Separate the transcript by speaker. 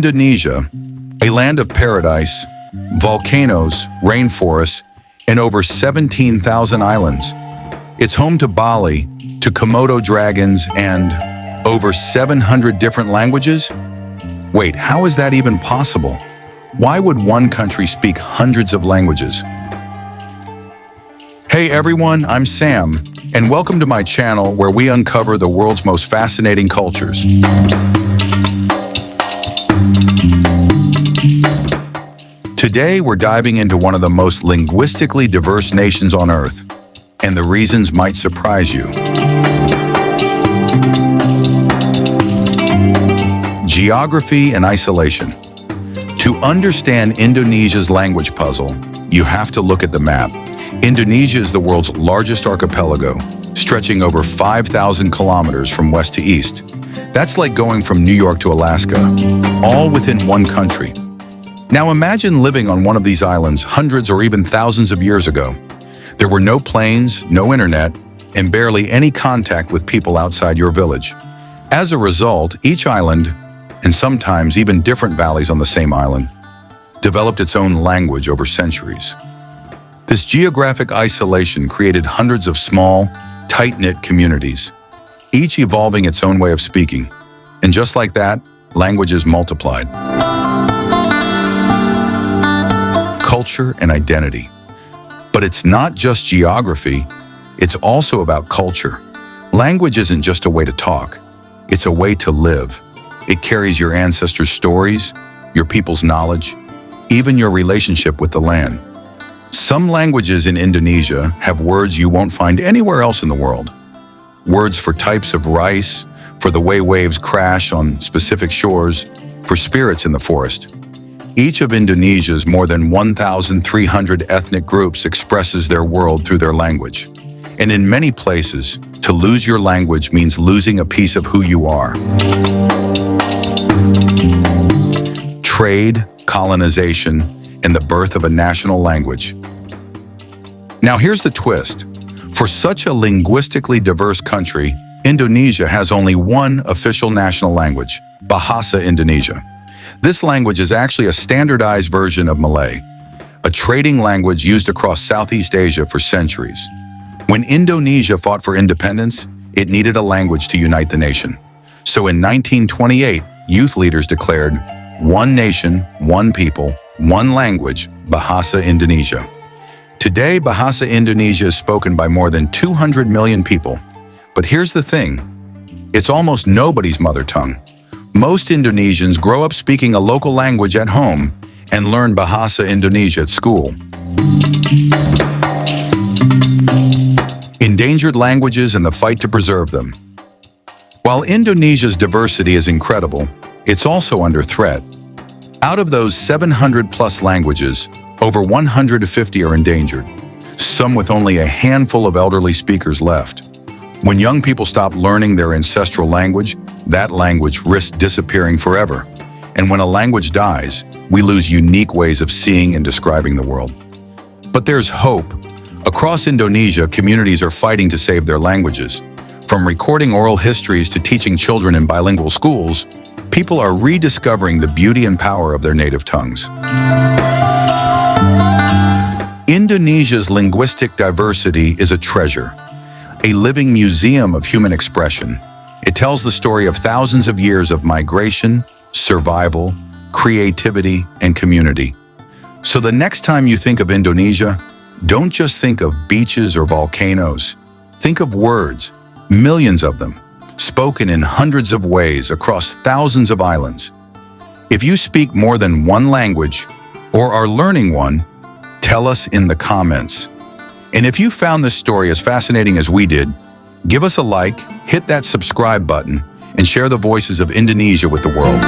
Speaker 1: Indonesia, a land of paradise, volcanoes, rainforests, and over 17,000 islands. It's home to Bali, to Komodo dragons, and over 700 different languages? Wait, how is that even possible? Why would one country speak hundreds of languages? Hey everyone, I'm Sam, and welcome to my channel where we uncover the world's most fascinating cultures. Today, we're diving into one of the most linguistically diverse nations on Earth, and the reasons might surprise you. Geography and isolation. To understand Indonesia's language puzzle, you have to look at the map. Indonesia is the world's largest archipelago, stretching over 5,000 kilometers from west to east. That's like going from New York to Alaska, all within one country. Now imagine living on one of these islands hundreds or even thousands of years ago. There were no planes, no internet, and barely any contact with people outside your village. As a result, each island, and sometimes even different valleys on the same island, developed its own language over centuries. This geographic isolation created hundreds of small, tight-knit communities, each evolving its own way of speaking. And just like that, languages multiplied. Culture and identity. But it's not just geography, it's also about culture. Language isn't just a way to talk, it's a way to live. It carries your ancestors' stories, your people's knowledge, even your relationship with the land. Some languages in Indonesia have words you won't find anywhere else in the world. Words for types of rice, for the way waves crash on specific shores, for spirits in the forest. Each of Indonesia's more than 1,300 ethnic groups expresses their world through their language. And in many places, to lose your language means losing a piece of who you are. Trade, colonization, and the birth of a national language. Now here's the twist. For such a linguistically diverse country, Indonesia has only one official national language, Bahasa Indonesia. This language is actually a standardized version of Malay, a trading language used across Southeast Asia for centuries. When Indonesia fought for independence, it needed a language to unite the nation. So in 1928, youth leaders declared, one nation, one people, one language, Bahasa Indonesia. Today, Bahasa Indonesia is spoken by more than 200 million people. But here's the thing, it's almost nobody's mother tongue. Most Indonesians grow up speaking a local language at home and learn Bahasa Indonesia at school. Endangered languages and the fight to preserve them. While Indonesia's diversity is incredible, it's also under threat. Out of those 700-plus languages, over 150 are endangered, some with only a handful of elderly speakers left. When young people stop learning their ancestral language, that language risks disappearing forever. And when a language dies, we lose unique ways of seeing and describing the world. But there's hope. Across Indonesia, communities are fighting to save their languages. From recording oral histories to teaching children in bilingual schools, people are rediscovering the beauty and power of their native tongues. Indonesia's linguistic diversity is a treasure, a living museum of human expression. It tells the story of thousands of years of migration, survival, creativity, and community. So the next time you think of Indonesia, don't just think of beaches or volcanoes. Think of words, millions of them, spoken in hundreds of ways across thousands of islands. If you speak more than one language or are learning one, tell us in the comments. And if you found this story as fascinating as we did, give us a like, hit that subscribe button, and share the voices of Indonesia with the world.